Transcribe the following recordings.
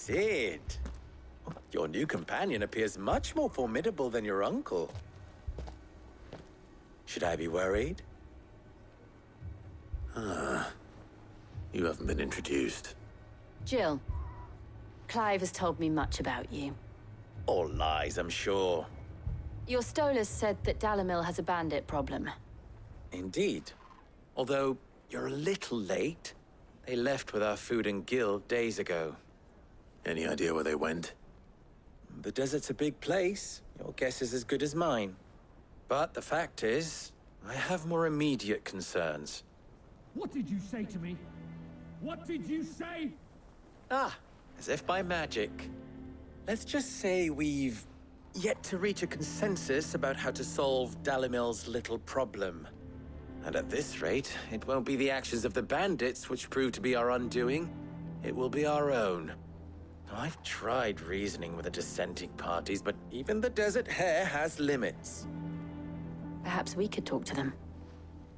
Sid! Your new companion appears much more formidable than your uncle. Should I be worried? You haven't been introduced. Jill, Clive has told me much about you. All lies, I'm sure. Your Stolas said that Dalamil has a bandit problem. Indeed. Although, you're a little late. They left with our food and guild days ago. Any idea where they went? The desert's a big place. Your guess is as good as mine. But the fact is, I have more immediate concerns. What did you say to me? What did you say? As if by magic. Let's just say we've yet to reach a consensus about how to solve Dalamil's little problem. And at this rate, it won't be the actions of the bandits which prove to be our undoing. It will be our own. I've tried reasoning with the dissenting parties, but even the Desert Hare has limits. Perhaps we could talk to them.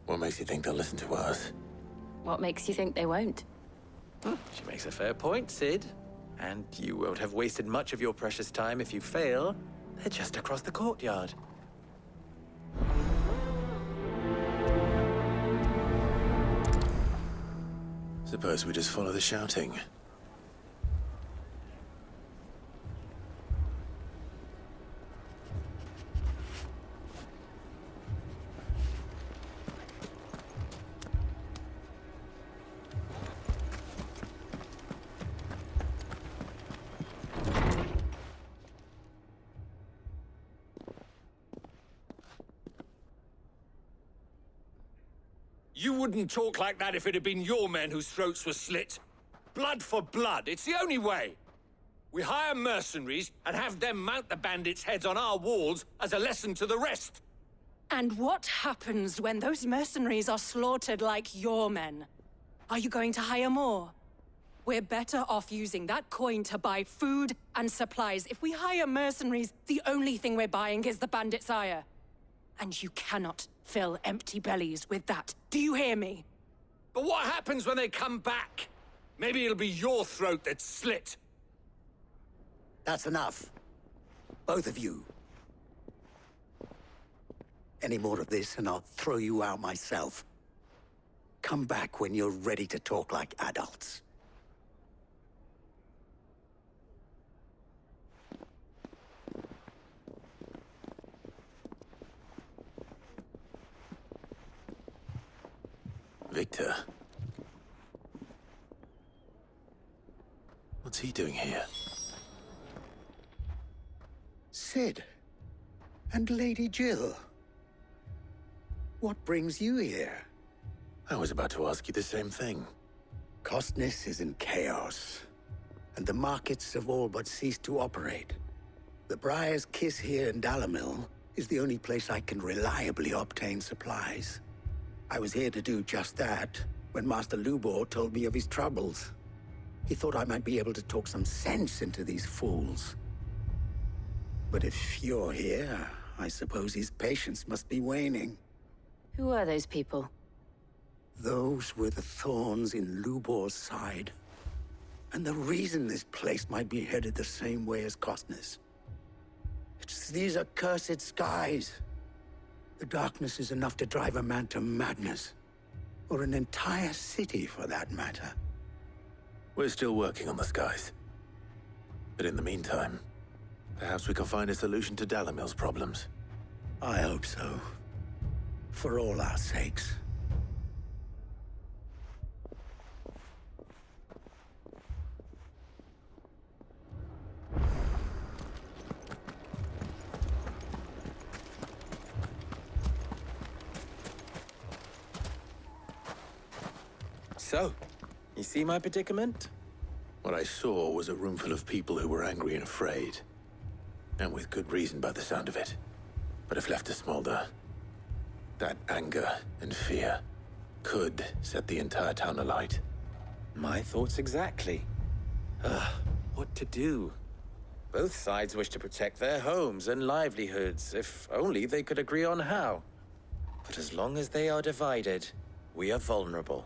What makes you think they'll listen to us? What makes you think they won't? She makes a fair point, Sid. And you won't have wasted much of your precious time if you fail. They're just across the courtyard. Suppose we just follow the shouting. You wouldn't talk like that if it had been your men whose throats were slit. Blood for blood, it's the only way. We hire mercenaries and have them mount the bandits' heads on our walls as a lesson to the rest. And what happens when those mercenaries are slaughtered like your men? Are you going to hire more? We're better off using that coin to buy food and supplies. If we hire mercenaries, the only thing we're buying is the bandits' ire. And you cannot fill empty bellies with that. Do you hear me? But what happens when they come back? Maybe it'll be your throat that's slit. That's enough. Both of you. Any more of this and I'll throw you out myself. Come back when you're ready to talk like adults. Victor. What's he doing here? Sid. And Lady Jill. What brings you here? I was about to ask you the same thing. Costness is in chaos, and the markets have all but ceased to operate. The Briar's Kiss here in Dalamil is the only place I can reliably obtain supplies. I was here to do just that when Master Lubor told me of his troubles. He thought I might be able to talk some sense into these fools. But if you're here, I suppose his patience must be waning. Who are those people? Those were the thorns in Lubor's side. And the reason this place might be headed the same way as Costness. It's these accursed skies. The darkness is enough to drive a man to madness. Or an entire city, for that matter. We're still working on the skies. But in the meantime, perhaps we can find a solution to Dalamil's problems. I hope so. For all our sakes. So, you see my predicament? What I saw was a room full of people who were angry and afraid. And with good reason by the sound of it. But if left to smolder, that anger and fear could set the entire town alight. My thoughts exactly. What to do? Both sides wish to protect their homes and livelihoods, if only they could agree on how. But as long as they are divided, we are vulnerable.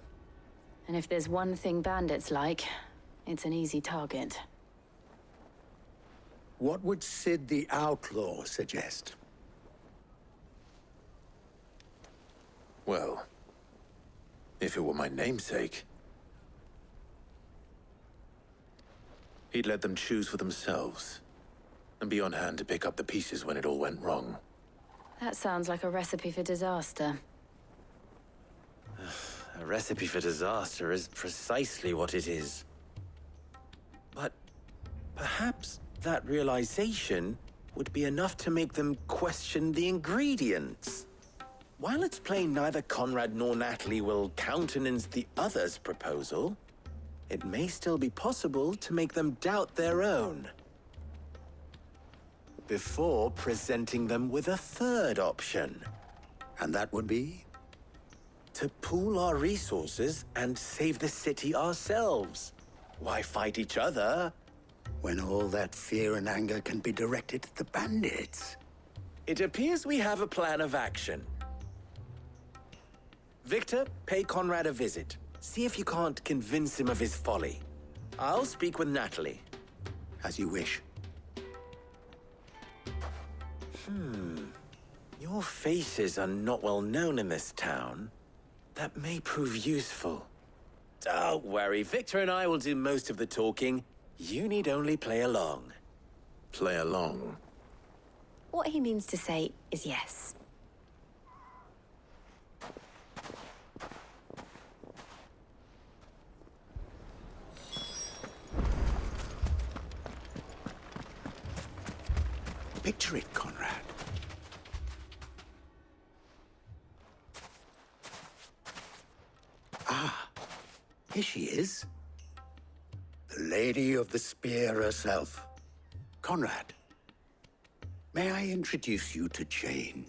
And if there's one thing bandits like, it's an easy target. What would Sid the Outlaw suggest? Well, if it were my namesake, he'd let them choose for themselves and be on hand to pick up the pieces when it all went wrong. That sounds like a recipe for disaster. A recipe for disaster is precisely what it is. But perhaps that realization would be enough to make them question the ingredients. While it's plain neither Conrad nor Natalie will countenance the other's proposal, it may still be possible to make them doubt their own. Before presenting them with a third option. And that would be? To pool our resources and save the city ourselves. Why fight each other? When all that fear and anger can be directed at the bandits. It appears we have a plan of action. Victor, pay Conrad a visit. See if you can't convince him of his folly. I'll speak with Natalie. As you wish. Your faces are not well known in this town. That may prove useful. Don't worry, Victor and I will do most of the talking. You need only play along. Play along. What he means to say is yes. Picture it, Conrad. Ah, here she is. The Lady of the Spear herself. Conrad, may I introduce you to Jane,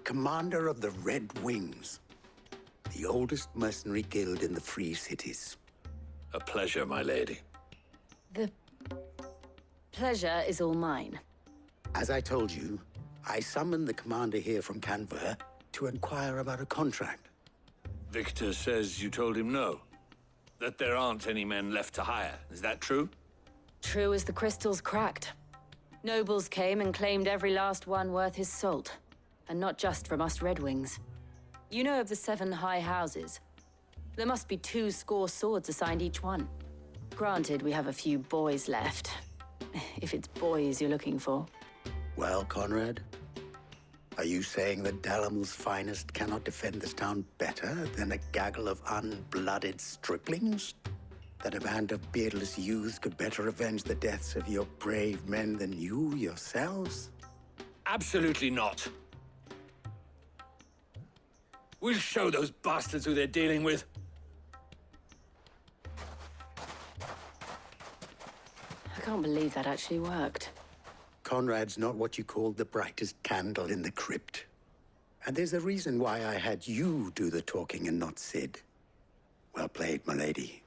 commander of the Red Wings, the oldest mercenary guild in the Free Cities. A pleasure, my lady. The pleasure is all mine. As I told you, I summoned the commander here from Canver to inquire about a contract. Victor says you told him no. That there aren't any men left to hire. Is that true? True as the crystals cracked. Nobles came and claimed every last one worth his salt. And not just from us Red Wings. You know of the 7 high houses. There must be 2 swords assigned each one. Granted, we have a few boys left. If it's boys you're looking for. Well, Conrad, are you saying that Dalamil's finest cannot defend this town better than a gaggle of unblooded striplings? That a band of beardless youths could better avenge the deaths of your brave men than you yourselves? Absolutely not. We'll show those bastards who they're dealing with. I can't believe that actually worked. Conrad's not what you call the brightest candle in the crypt. And there's a reason why I had you do the talking and not Sid. Well played, my lady.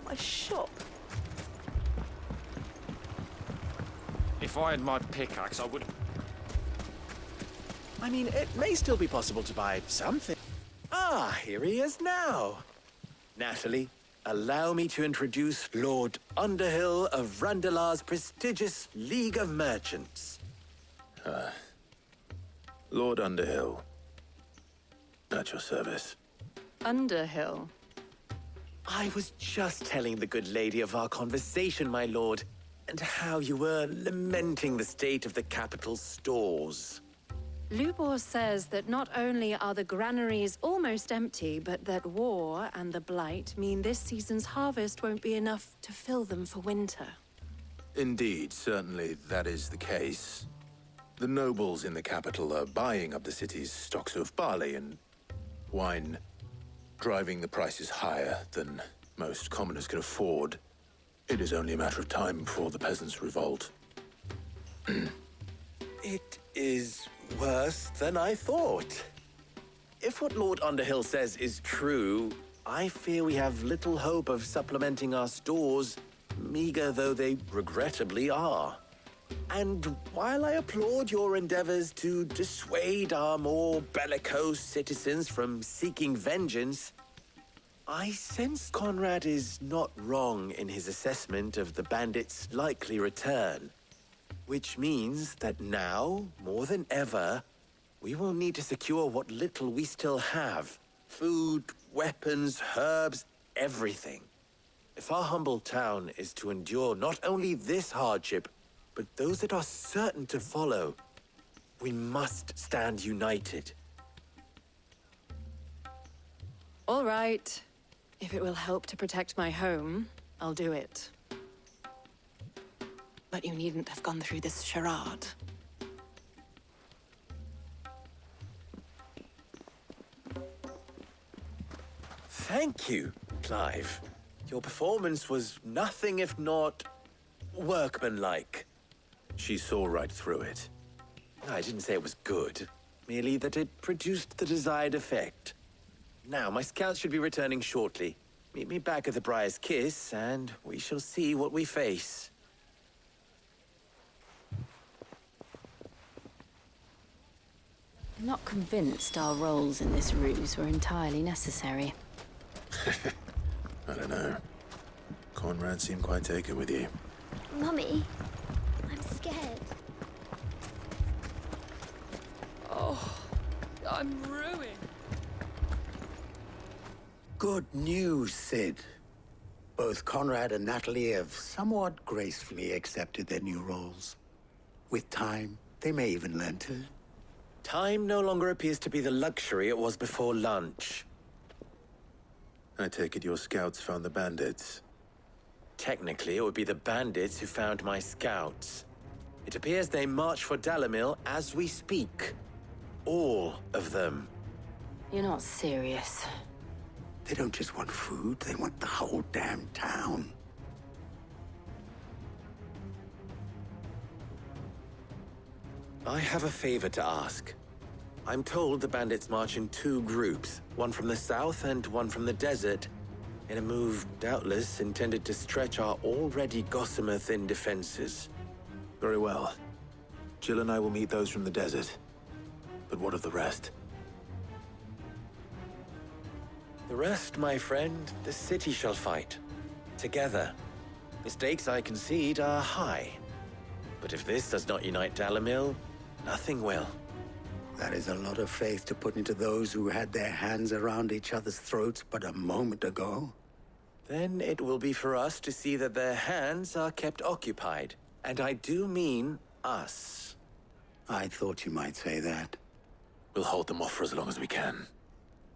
My shop. If I had my pickaxe, I would... I mean, it may still be possible to buy something. Ah, here he is now. Natalie, allow me to introduce Lord Underhill of Randalar's prestigious League of Merchants. Lord Underhill. At your service. Underhill. I was just telling the good lady of our conversation, my lord, and how you were lamenting the state of the capital's stores. Lubor says that not only are the granaries almost empty, but that war and the Blight mean this season's harvest won't be enough to fill them for winter. Indeed, certainly that is the case. The nobles in the capital are buying up the city's stocks of barley and wine, driving the prices higher than most commoners can afford. It is only a matter of time before the peasants revolt. It is worse than I thought. If what Lord Underhill says is true, I fear we have little hope of supplementing our stores, meager though they regrettably are. And while I applaud your endeavors to dissuade our more bellicose citizens from seeking vengeance, I sense Conrad is not wrong in his assessment of the bandits' likely return. Which means that now, more than ever, we will need to secure what little we still have. Food, weapons, herbs, everything. If our humble town is to endure not only this hardship, but those that are certain to follow, we must stand united. All right. If it will help to protect my home, I'll do it. But you needn't have gone through this charade. Thank you, Clive. Your performance was nothing if not workmanlike. She saw right through it. I didn't say it was good, merely that it produced the desired effect. Now, my scouts should be returning shortly. Meet me back at the Briar's Kiss, and we shall see what we face. I'm not convinced our roles in this ruse were entirely necessary. I don't know. Conrad seemed quite taken with you. Mummy, I'm scared. Oh, I'm ruined. Good news, Sid. Both Conrad and Natalie have somewhat gracefully accepted their new roles. With time, they may even learn to. Time no longer appears to be the luxury it was before lunch. I take it your scouts found the bandits. Technically, it would be the bandits who found my scouts. It appears they march for Dalimil as we speak. All of them. You're not serious. They don't just want food, they want the whole damn town. I have a favor to ask. I'm told the bandits march in two groups, one from the south and one from the desert, in a move doubtless intended to stretch our already gossamer-thin defenses. Very well. Jill and I will meet those from the desert. But what of the rest? The rest, my friend, the city shall fight. Together. The stakes, I concede, are high. But if this does not unite Dalimil, nothing will. That is a lot of faith to put into those who had their hands around each other's throats but a moment ago. Then it will be for us to see that their hands are kept occupied. And I do mean us. I thought you might say that. We'll hold them off for as long as we can.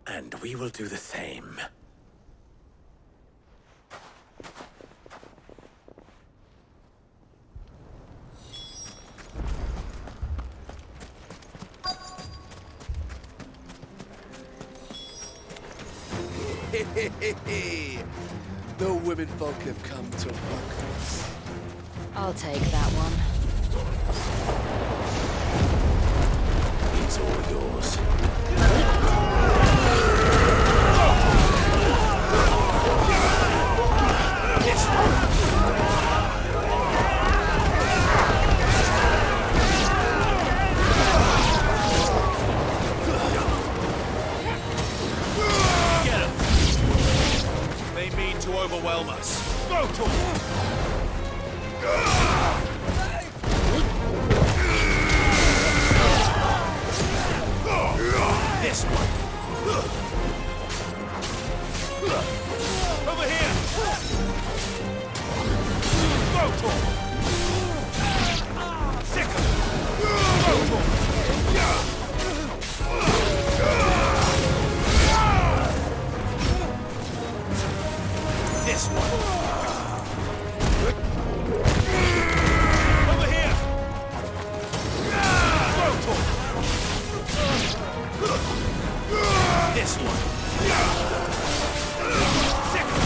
And we will do the same. The women folk have come to mock us. I'll take that one. It's all yours. Get him! They mean to overwhelm us. Go to them! This one. Over here! Go to him! Sick him! Go to him! This one. Over here! Go to him! This one. Sick him!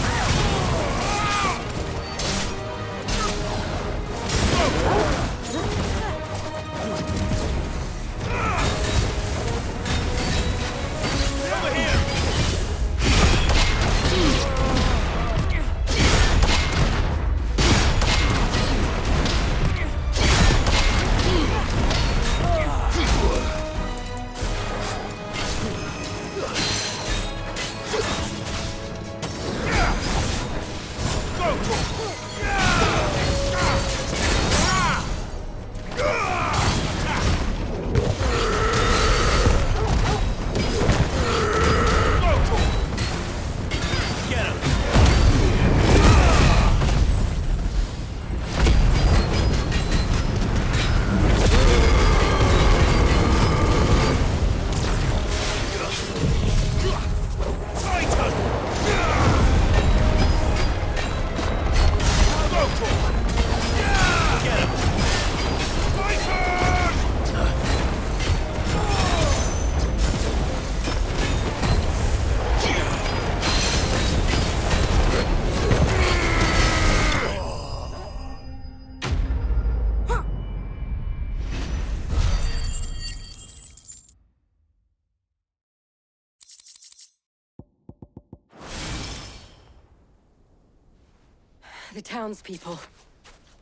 The townspeople.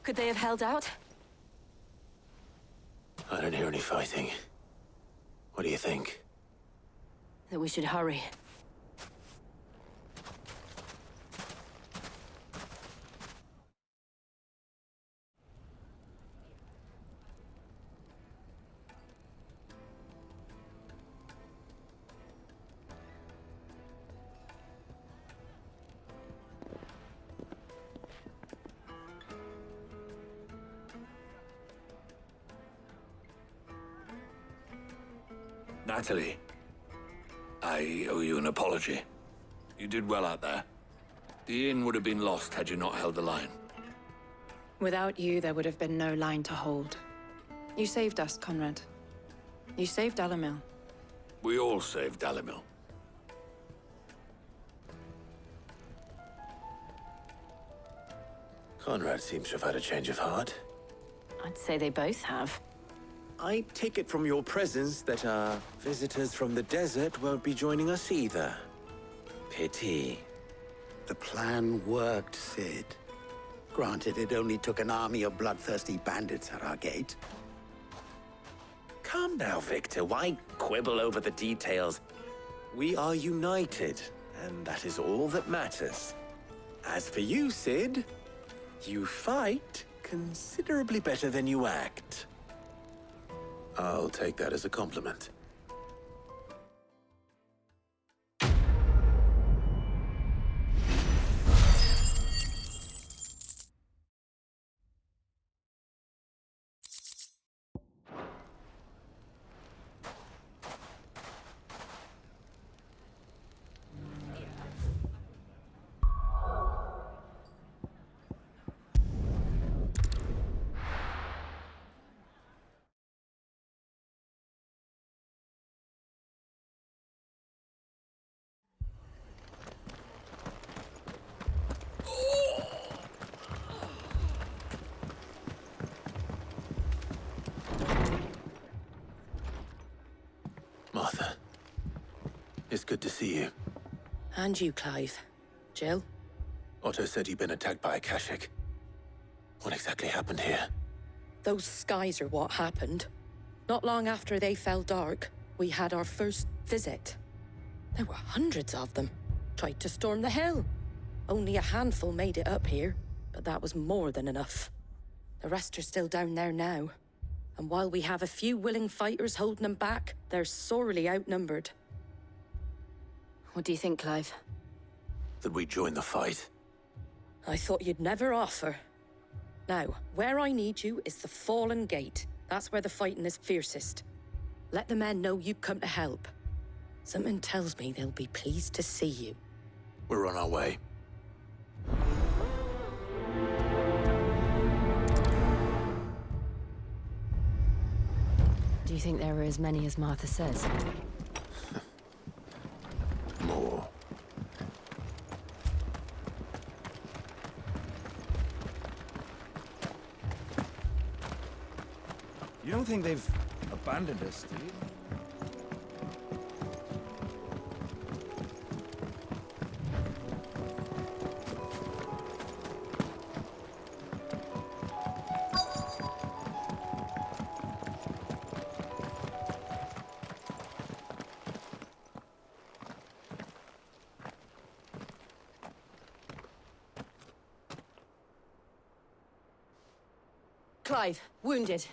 Could they have held out? I don't hear any fighting. What do you think? That we should hurry. Natalie, I owe you an apology. You did well out there. The inn would have been lost had you not held the line. Without you, there would have been no line to hold. You saved us, Conrad. You saved Dalimil. We all saved Dalimil. Conrad seems to have had a change of heart. I'd say they both have. I take it from your presence that our visitors from the desert won't be joining us either. Pity. The plan worked, Sid. Granted, it only took an army of bloodthirsty bandits at our gate. Calm now, Victor. Why quibble over the details? We are united, and that is all that matters. As for you, Sid, you fight considerably better than you act. I'll take that as a compliment. Martha, it's good to see you. And you, Clive. Jill? Otto said you'd been attacked by a Kashik. What exactly happened here? Those skies are what happened. Not long after they fell dark, we had our first visit. There were hundreds of them. Tried to storm the hill. Only a handful made it up here, but that was more than enough. The rest are still down there now. And while we have a few willing fighters holding them back, they're sorely outnumbered. What do you think, Clive? That we join the fight? I thought you'd never offer. Now, where I need you is the Fallen Gate. That's where the fighting is fiercest. Let the men know you come to help. Something tells me they'll be pleased to see you. We're on our way. Do you think there are as many as Martha says? More. You don't think they've abandoned us, do you? Clive, wounded.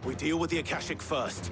We deal with the Akashic first.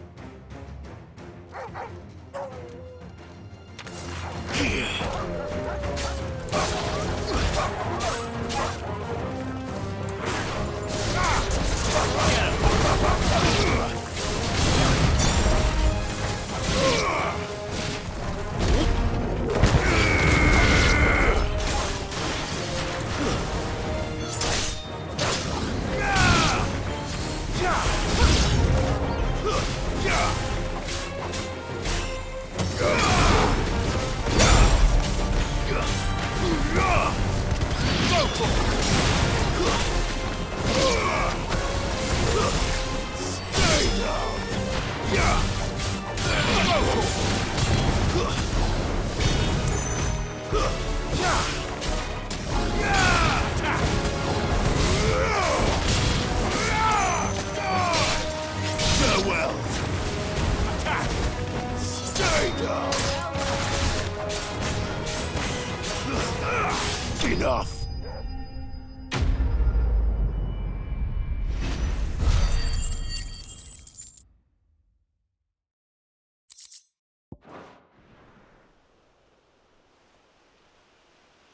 Enough!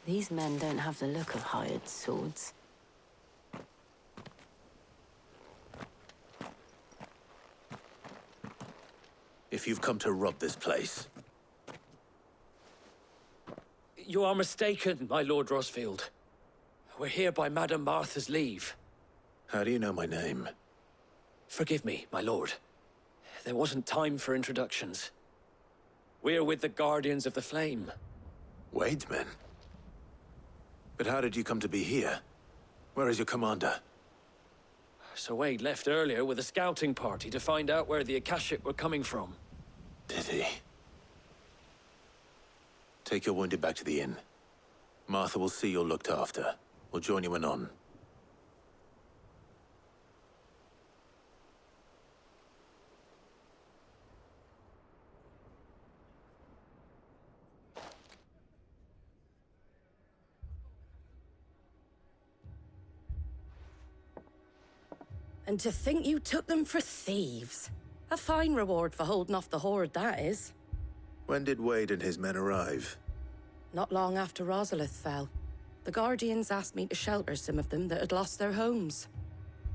These men don't have the look of hired swords. If you've come to rob this place, You are mistaken, my Lord Rosfield. We're here by Madame Martha's leave. how do you know my name? Forgive me, my lord. There wasn't time for introductions. We're with the Guardians of the Flame. Wade's men? But how did you come to be here? Where is your commander? Sir Wade left earlier with a scouting party to find out where the Akashic were coming from. Did he? Take your wounded back to the inn. Martha will see you're looked after. We'll join you anon. And to think you took them for thieves. A fine reward for holding off the horde, that is. When did Wade and his men arrive? Not long after Rosalith fell. The Guardians asked me to shelter some of them that had lost their homes.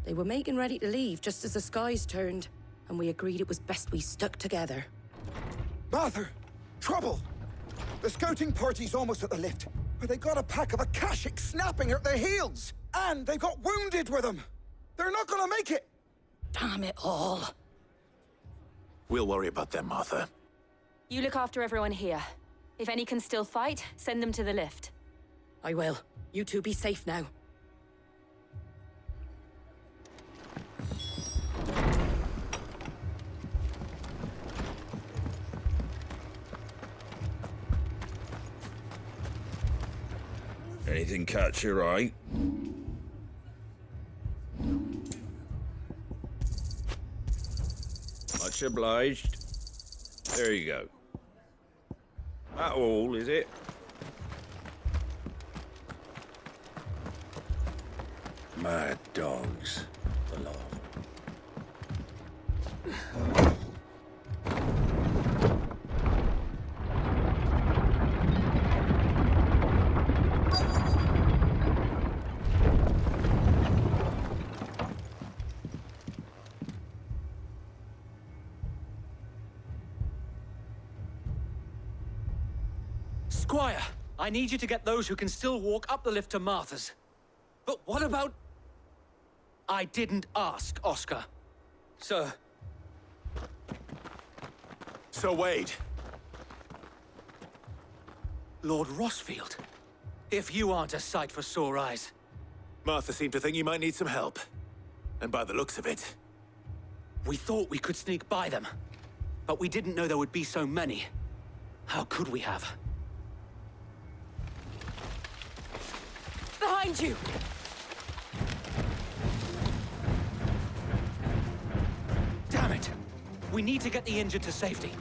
They were making ready to leave just as the skies turned, and we agreed it was best we stuck together. Martha! Trouble! The scouting party's almost at the lift, but they got a pack of Akashics snapping at their heels! And they've got wounded with them! They're not gonna make it! Damn it all. We'll worry about them, Martha. You look after everyone here. If any can still fight, send them to the lift. I will. You two be safe now. Anything catch your eye? Much obliged. There you go. That all, is it? Mad dogs. The lot. Squire, I need you to get those who can still walk up the lift to Martha's. But what about... I didn't ask, Oscar. Sir. Sir Wade. Lord Rosfield. If you aren't a sight for sore eyes. Martha seemed to think you might need some help. And by the looks of it... We thought we could sneak by them. But we didn't know there would be so many. How could we have? Behind you! Damn it! We need to get the injured to safety.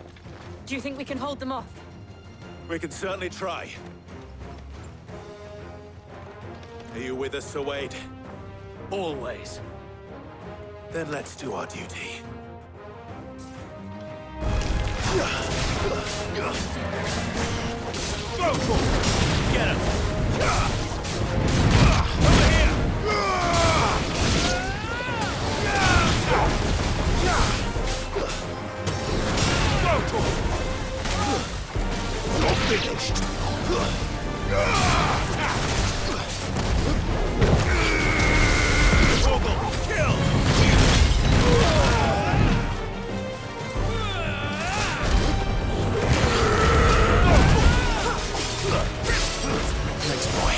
Do you think we can hold them off? We can certainly try. Are you with us, Sir Wade? Always. Then let's do our duty. Go! Get him! Over here! You're finished! Kill! Nice boy.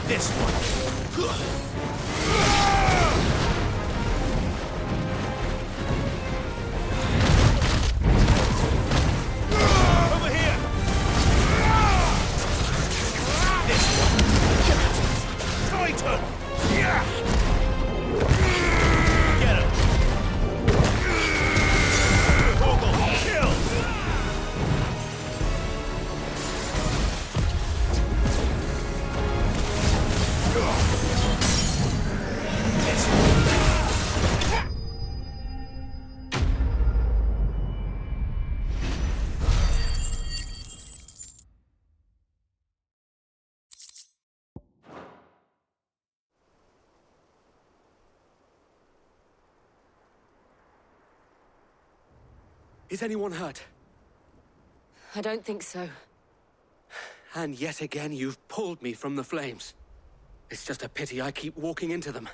This one. Over here. This one. Titan. Yeah. Get him. Vogel, kill. Is anyone hurt? I don't think so. And yet again, you've pulled me from the flames. It's just a pity I keep walking into them.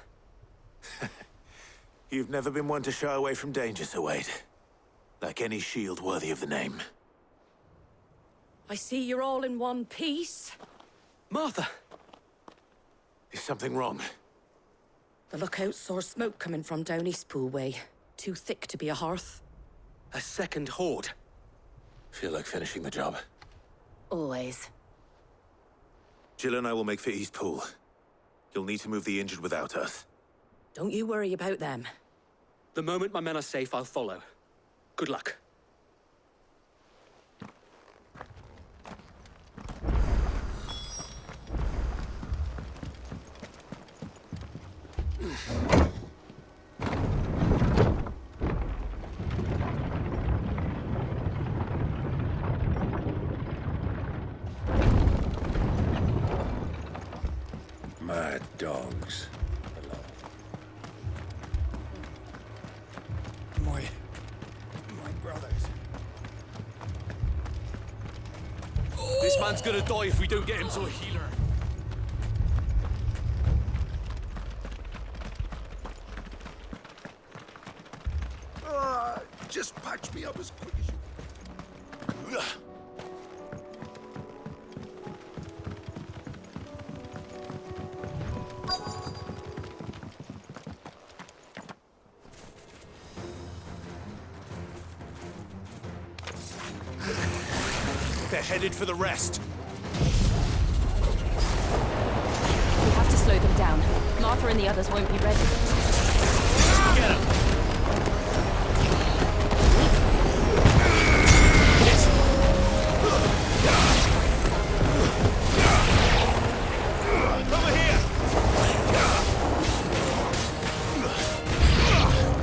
You've never been one to shy away from danger, Sir Wade. Like any shield worthy of the name. I see you're all in one piece. Martha! Is something wrong? The lookout saw smoke coming from down Eastpool way. Too thick to be a hearth. A second horde. Feel like finishing the job. Always. Jill and I will make for Eastpool. You'll need to move the injured without us. Don't you worry about them. The moment my men are safe, I'll follow. Good luck. Mad dogs. My brothers. This man's gonna die if we don't get him to a healer. Just patch me up as quick as you... They're headed for the rest. We have to slow them down. Martha and the others won't be ready. Get him! Over here!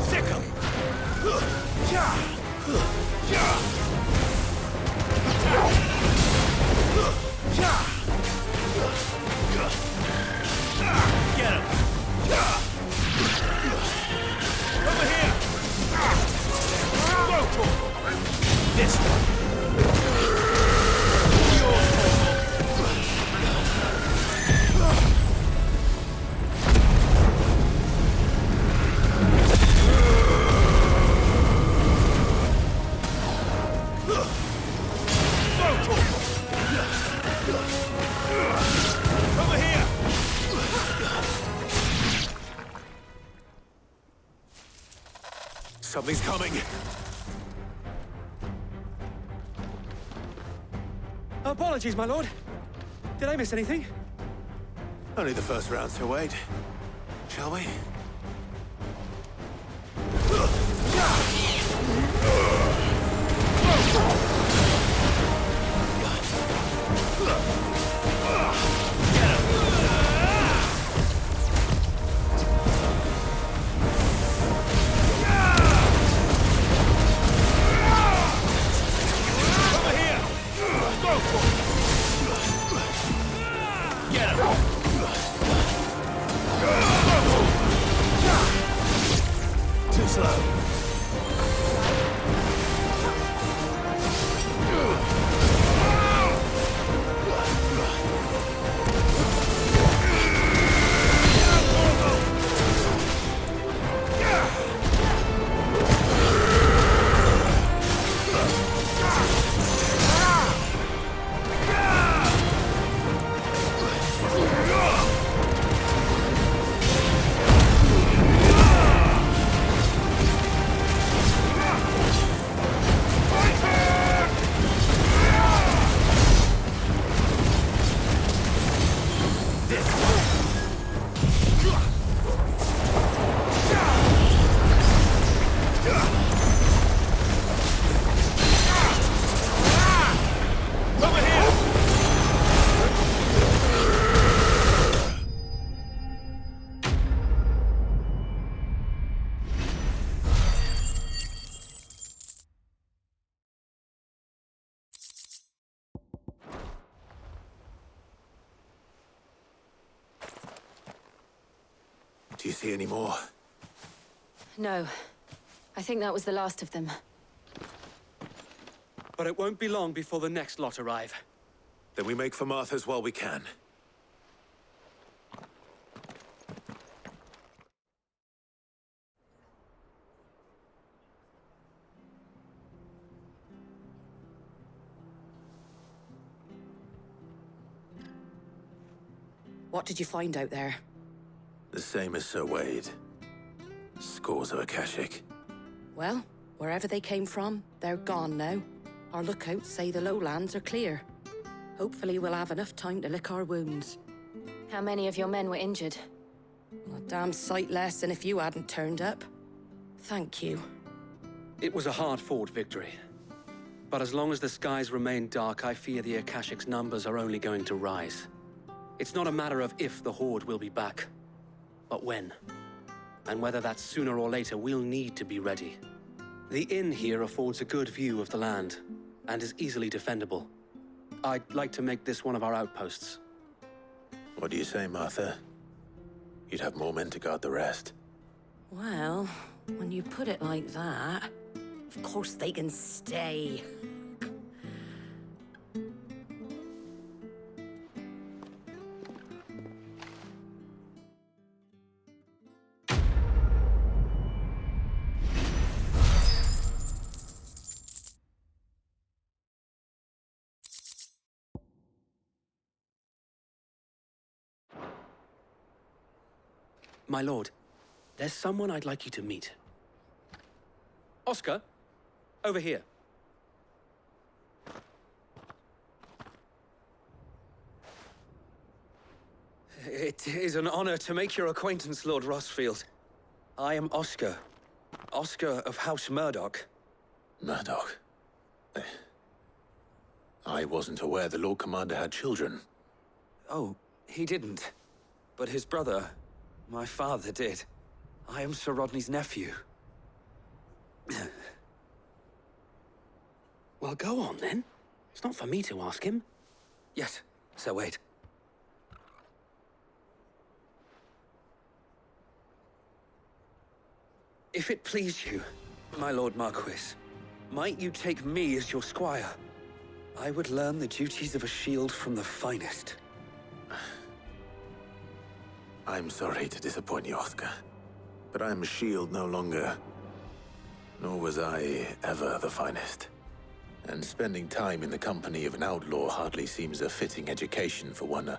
Sick him! Get him! Over here! Local! This one! Over here! Something's coming. Apologies, my lord. Did I miss anything? Only the first round, Sir Wade. Shall we? Over here! Go for it! Get him! Too slow. Do you see any more? No. I think that was the last of them. But it won't be long before the next lot arrive. Then we make for Martha's while we can. What did you find out there? The same as Sir Wade. Scores of Akashic. Well, wherever they came from, they're gone now. Our lookouts say the lowlands are clear. Hopefully we'll have enough time to lick our wounds. How many of your men were injured? A damn sight less than if you hadn't turned up. Thank you. It was a hard-fought victory. But as long as the skies remain dark, I fear the Akashic's numbers are only going to rise. It's not a matter of if the Horde will be back, but when. And whether that's sooner or later, we'll need to be ready. The inn here affords a good view of the land, and is easily defendable. I'd like to make this one of our outposts. What do you say, Martha? You'd have more men to guard the rest. Well, when you put it like that, of course they can stay. My lord, there's someone I'd like you to meet. Oscar, over here. It is an honor to make your acquaintance, Lord Rossfield. I am Oscar. Oscar of House Murdoch. Murdoch? I wasn't aware the Lord Commander had children. Oh, he didn't. But his brother, my father, did. I am Sir Rodney's nephew. Well, go on, then. It's not for me to ask him. Yes, Sir Wade. If it please you, my Lord Marquis, might you take me as your squire? I would learn the duties of a shield from the finest. I'm sorry to disappoint you, Oscar. But I'm a shield no longer. Nor was I ever the finest. And spending time in the company of an outlaw hardly seems a fitting education for one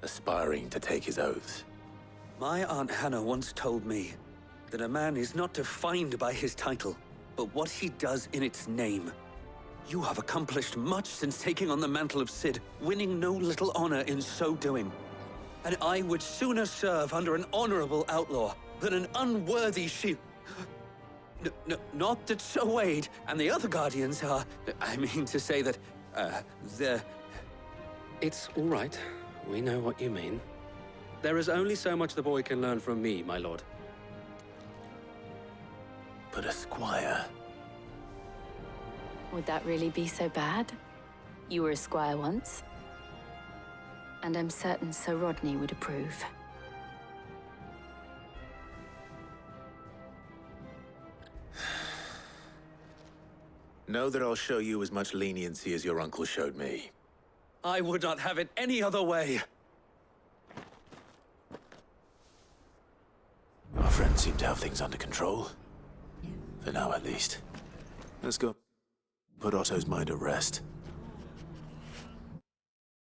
aspiring to take his oaths. My Aunt Hannah once told me that a man is not defined by his title, but what he does in its name. You have accomplished much since taking on the mantle of Cid, winning no little honor in so doing. And I would sooner serve under an honorable outlaw than an unworthy shield. Not that Sir Wade and the other Guardians are... I mean to say that, they're... It's all right. We know what you mean. There is only so much the boy can learn from me, my lord. But a squire... Would that really be so bad? You were a squire once. And I'm certain Sir Rodney would approve. Know that I'll show you as much leniency as your uncle showed me. I would not have it any other way. Our friends seem to have things under control. For now, at least. Let's go. Put Otto's mind at rest.